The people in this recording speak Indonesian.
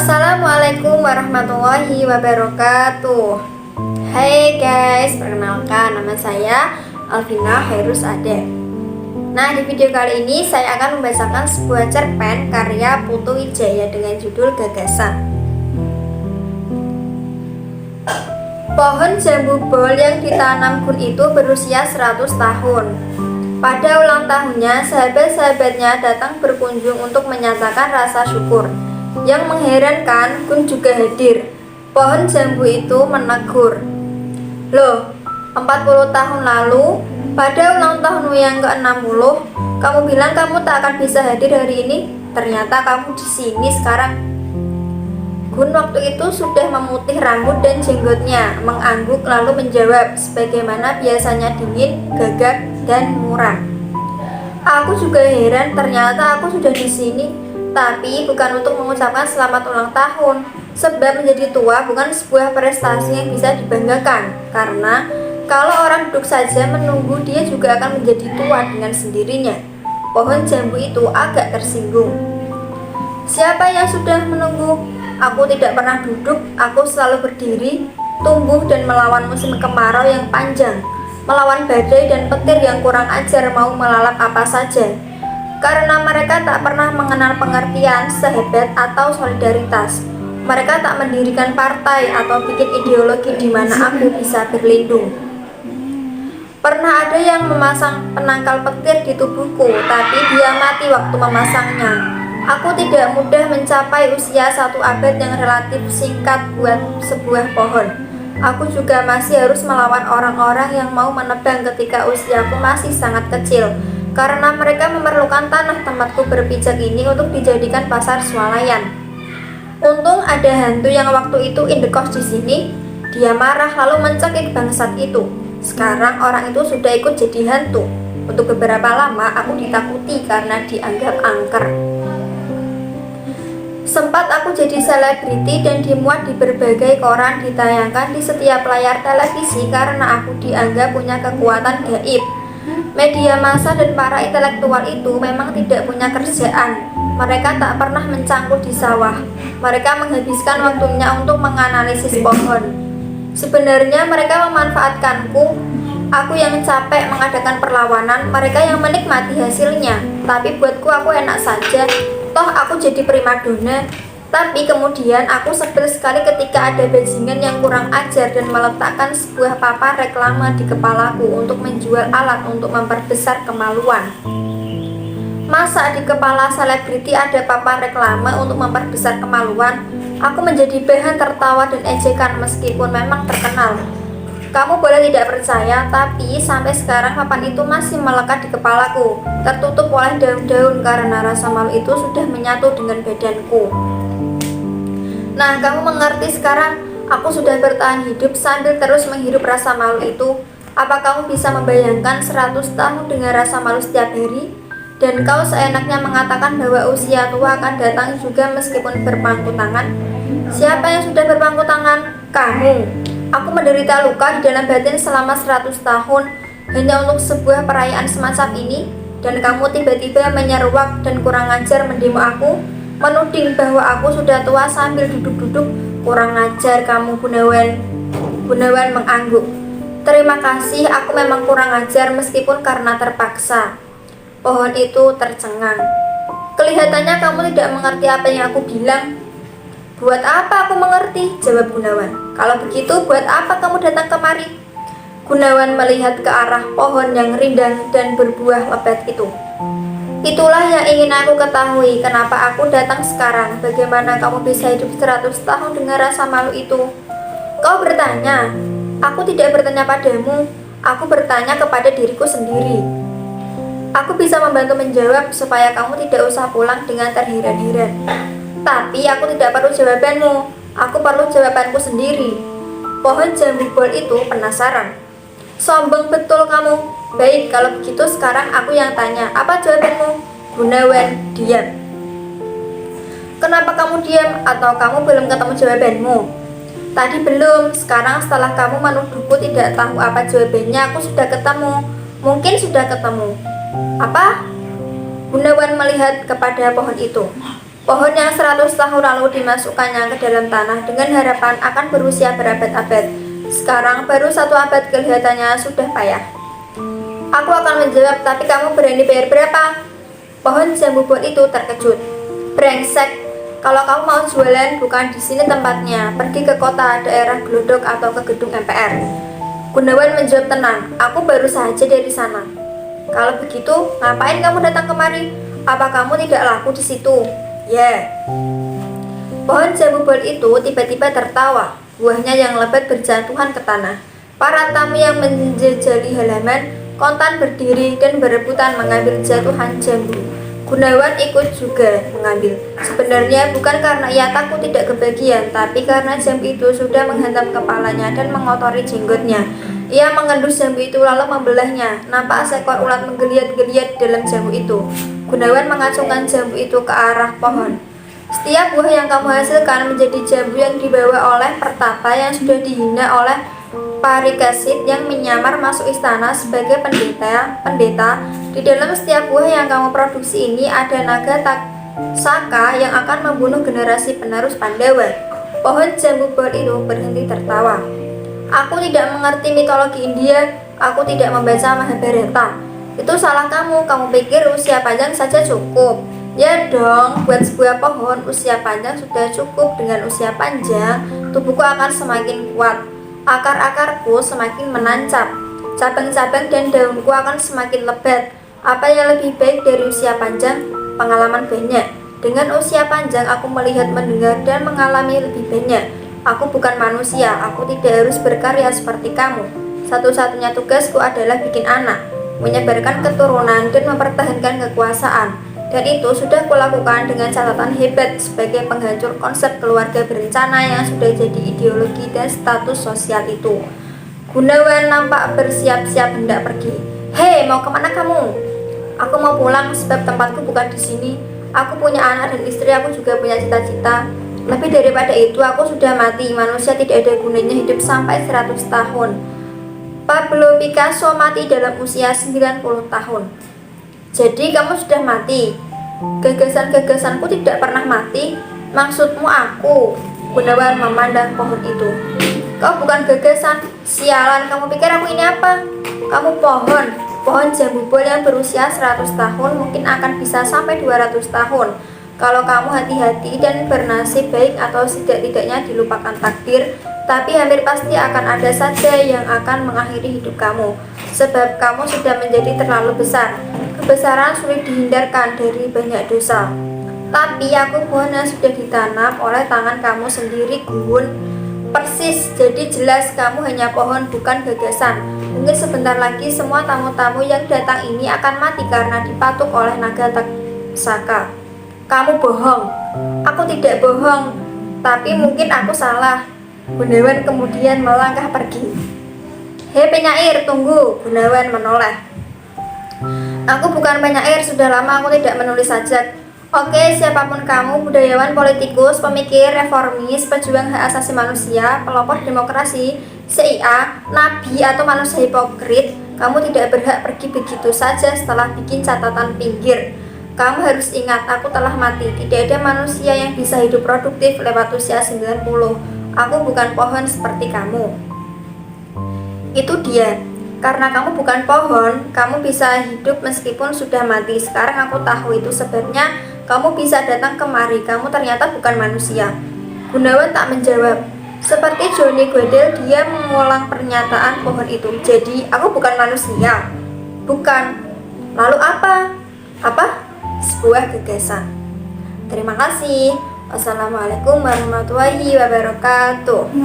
Assalamualaikum warahmatullahi wabarakatuh. Hai guys, perkenalkan nama saya Alvina Hairus Ade. Nah, di video kali ini saya akan membacakan sebuah cerpen karya Putu Wijaya dengan judul Gagasan. Pohon jambu bol yang ditanam Gun itu berusia 100 tahun. Pada ulang tahunnya, sahabat-sahabatnya datang berkunjung untuk menyatakan rasa syukur. Yang mengherankan, Gun juga hadir. Pohon jambu itu menegur, "Loh, 40 tahun lalu, pada ulang tahunmu yang ke-60, kamu bilang kamu tak akan bisa hadir hari ini. Ternyata kamu di sini sekarang." Gun waktu itu sudah memutih rambut dan jenggotnya, mengangguk lalu menjawab sebagaimana biasanya dingin, gagap, dan murah. "Aku juga heran, ternyata aku sudah di sini. Tapi bukan untuk mengucapkan selamat ulang tahun, sebab menjadi tua bukan sebuah prestasi yang bisa dibanggakan. Karena kalau orang duduk saja menunggu, dia juga akan menjadi tua dengan sendirinya." Pohon jambu itu agak tersinggung. "Siapa yang sudah menunggu? Aku tidak pernah duduk, aku selalu berdiri, tumbuh dan melawan musim kemarau yang panjang, melawan badai dan petir yang kurang ajar mau melalap apa saja. Karena mereka tak pernah mengenal pengertian, sahabat, atau solidaritas. Mereka tak mendirikan partai atau bikin ideologi di mana aku bisa berlindung. Pernah ada yang memasang penangkal petir di tubuhku, tapi dia mati waktu memasangnya. Aku tidak mudah mencapai usia 1 abad yang relatif singkat buat sebuah pohon. Aku juga masih harus melawan orang-orang yang mau menebang ketika usiaku masih sangat kecil, karena mereka memerlukan tanah tempatku berpijak ini untuk dijadikan pasar swalayan. Untung ada hantu yang waktu itu indekos di sini. Dia marah lalu mencekik bangsat itu. Sekarang orang itu sudah ikut jadi hantu. Untuk beberapa lama aku ditakuti karena dianggap angker. Sempat aku jadi selebriti dan dimuat di berbagai koran, ditayangkan di setiap layar televisi karena aku dianggap punya kekuatan gaib. Media massa dan para intelektual itu memang tidak punya kerjaan. Mereka tak pernah mencangkul di sawah. Mereka menghabiskan waktunya untuk menganalisis pohon. Sebenarnya mereka memanfaatkanku. Aku yang capek mengadakan perlawanan, mereka yang menikmati hasilnya. Tapi buatku aku enak saja. Toh aku jadi primadona. Tapi kemudian aku sebel sekali ketika ada bajingan yang kurang ajar dan meletakkan sebuah papan reklame di kepalaku untuk menjual alat untuk memperbesar kemaluan. Masa di kepala selebriti ada papan reklame untuk memperbesar kemaluan? Aku menjadi bahan tertawa dan ejekan meskipun memang terkenal. Kamu boleh tidak percaya, tapi sampai sekarang papan itu masih melekat di kepalaku, tertutup oleh daun-daun karena rasa malu itu sudah menyatu dengan badanku. Nah, kamu mengerti sekarang? Aku sudah bertahan hidup sambil terus menghirup rasa malu itu. Apa kamu bisa membayangkan 100 tahun dengan rasa malu setiap hari? Dan kau seenaknya mengatakan bahwa usia tua akan datang juga meskipun berpangku tangan. Siapa yang sudah berpangku tangan? Kamu. Aku menderita luka di dalam batin selama 100 tahun hanya untuk sebuah perayaan semacam ini. Dan kamu tiba-tiba menyeruak dan kurang ajar mendemo aku, menuding bahwa aku sudah tua sambil duduk-duduk. Kurang ajar kamu, Gunawan. Gunawan mengangguk. Terima kasih, aku memang kurang ajar meskipun karena terpaksa. Pohon itu tercengang. Kelihatannya kamu tidak mengerti apa yang aku bilang. Buat apa aku mengerti? Jawab Gunawan. Kalau begitu, buat apa kamu datang kemari? Gunawan melihat ke arah pohon yang rindang dan berbuah lebat itu. Itulah yang ingin aku ketahui. Kenapa aku datang sekarang? Bagaimana kamu bisa hidup 100 tahun dengan rasa malu itu? Kau bertanya. Aku tidak bertanya padamu. Aku bertanya kepada diriku sendiri. Aku bisa membantu menjawab supaya kamu tidak usah pulang dengan terheran-heran. Tapi aku tidak perlu jawabanmu. Aku perlu jawabanku sendiri. Pohon jambu bol itu penasaran. Sombong betul kamu. Baik, kalau begitu sekarang aku yang tanya. Apa jawabanmu? Gunawan diam. Kenapa kamu diam? Atau kamu belum ketemu jawabanmu? Tadi belum. Sekarang setelah kamu menuduhku tidak tahu apa jawabannya, aku sudah ketemu. Mungkin sudah ketemu. Apa? Gunawan melihat kepada pohon itu. Pohon yang 100 tahun lalu dimasukkannya ke dalam tanah dengan harapan akan berusia berabad-abad. Sekarang baru 1 abad kelihatannya sudah payah. Aku akan menjawab, tapi kamu berani bayar berapa? Pohon jambu bol itu terkejut. Brengsek, kalau kamu mau jualan bukan di sini tempatnya. Pergi ke kota, daerah Glodok atau ke gedung MPR. Gunawan menjawab tenang, aku baru saja dari sana. Kalau begitu, ngapain kamu datang kemari? Apa kamu tidak laku di situ? Ya. Pohon jambu bol itu tiba-tiba tertawa. Buahnya yang lebat berjatuhan ke tanah. Para tamu yang menjejali halaman kontan berdiri dan berebutan mengambil jatuhan jambu. Gunawan ikut juga mengambil. Sebenarnya bukan karena ia takut tidak kebagian, tapi karena jambu itu sudah menghantam kepalanya dan mengotori jenggotnya. Ia mengendus jambu itu lalu membelahnya. Nampak seekor ulat menggeliat-geliat dalam jambu itu. Gunawan mengacungkan jambu itu ke arah pohon. Setiap buah yang kamu hasilkan menjadi jambu yang dibawa oleh pertapa yang sudah dihina oleh Parikesit yang menyamar masuk istana sebagai pendeta. Di dalam setiap buah yang kamu produksi ini ada naga Taksaka yang akan membunuh generasi penerus Pandawa. Pohon jambu bol itu berhenti tertawa. Aku tidak mengerti mitologi India. Aku tidak membaca Mahabharata. Itu salah kamu. Kamu pikir usia panjang saja cukup? Ya dong, buat sebuah pohon usia panjang sudah cukup. Dengan usia panjang, tubuhku akan semakin kuat. Akar-akarku semakin menancap. Cabang-cabang dan daunku akan semakin lebat. Apa yang lebih baik dari usia panjang? Pengalaman banyak. Dengan usia panjang, aku melihat, mendengar, dan mengalami lebih banyak. Aku bukan manusia. Aku tidak harus berkarya seperti kamu. Satu-satunya tugasku adalah bikin anak, menyebarkan keturunan, dan mempertahankan kekuasaan. Dan itu sudah kulakukan dengan catatan hebat sebagai penghancur konsep keluarga berencana yang sudah jadi ideologi dan status sosial itu. Gunawan nampak bersiap-siap hendak pergi. Hei, mau kemana kamu? Aku mau pulang sebab tempatku bukan di sini. Aku punya anak dan istri, aku juga punya cita-cita. Lebih daripada itu, aku sudah mati. Manusia tidak ada gunanya hidup sampai 100 tahun. Pablo Picasso mati dalam usia 90 tahun. Jadi kamu sudah mati. Gagasan-gagasanku tidak pernah mati. Maksudmu aku? Gunawan memandang pohon itu. Kau bukan gagasan. Sialan, kamu pikir aku ini apa? Kamu pohon. Pohon jambu bol yang berusia 100 tahun mungkin akan bisa sampai 200 tahun. Kalau kamu hati-hati dan bernasib baik atau setidak-tidaknya dilupakan takdir, tapi hampir pasti akan ada saja yang akan mengakhiri hidup kamu. Sebab kamu sudah menjadi terlalu besar. Kebesaran sulit dihindarkan dari banyak dosa. Tapi aku pohon yang sudah ditanam oleh tangan kamu sendiri, Gun. Persis, jadi jelas kamu hanya pohon bukan gagasan. Mungkin sebentar lagi semua tamu-tamu yang datang ini akan mati karena dipatuk oleh naga Taksaka. Kamu bohong. Aku tidak bohong, tapi mungkin aku salah. Gunawan kemudian melangkah pergi. Hei penyair, tunggu. Gunawan menoleh. Aku bukan penyair, sudah lama aku tidak menulis sajak. Oke, siapapun kamu, budayawan, politikus, pemikir, reformis, pejuang hak asasi manusia, pelopor demokrasi, CIA, nabi, atau manusia hipokrit, kamu tidak berhak pergi begitu saja setelah bikin catatan pinggir. Kamu harus ingat, aku telah mati. Tidak ada manusia yang bisa hidup produktif lewat usia 90. Aku bukan pohon seperti kamu. Itu dia. Karena kamu bukan pohon, kamu bisa hidup meskipun sudah mati. Sekarang aku tahu itu sebabnya kamu bisa datang kemari. Kamu ternyata bukan manusia. Gunawan tak menjawab. Seperti Johnny Godel, dia mengulang pernyataan pohon itu. Jadi, aku bukan manusia. Bukan. Lalu apa? Apa? Sebuah gagasan. Terima kasih. Wassalamualaikum warahmatullahi wabarakatuh.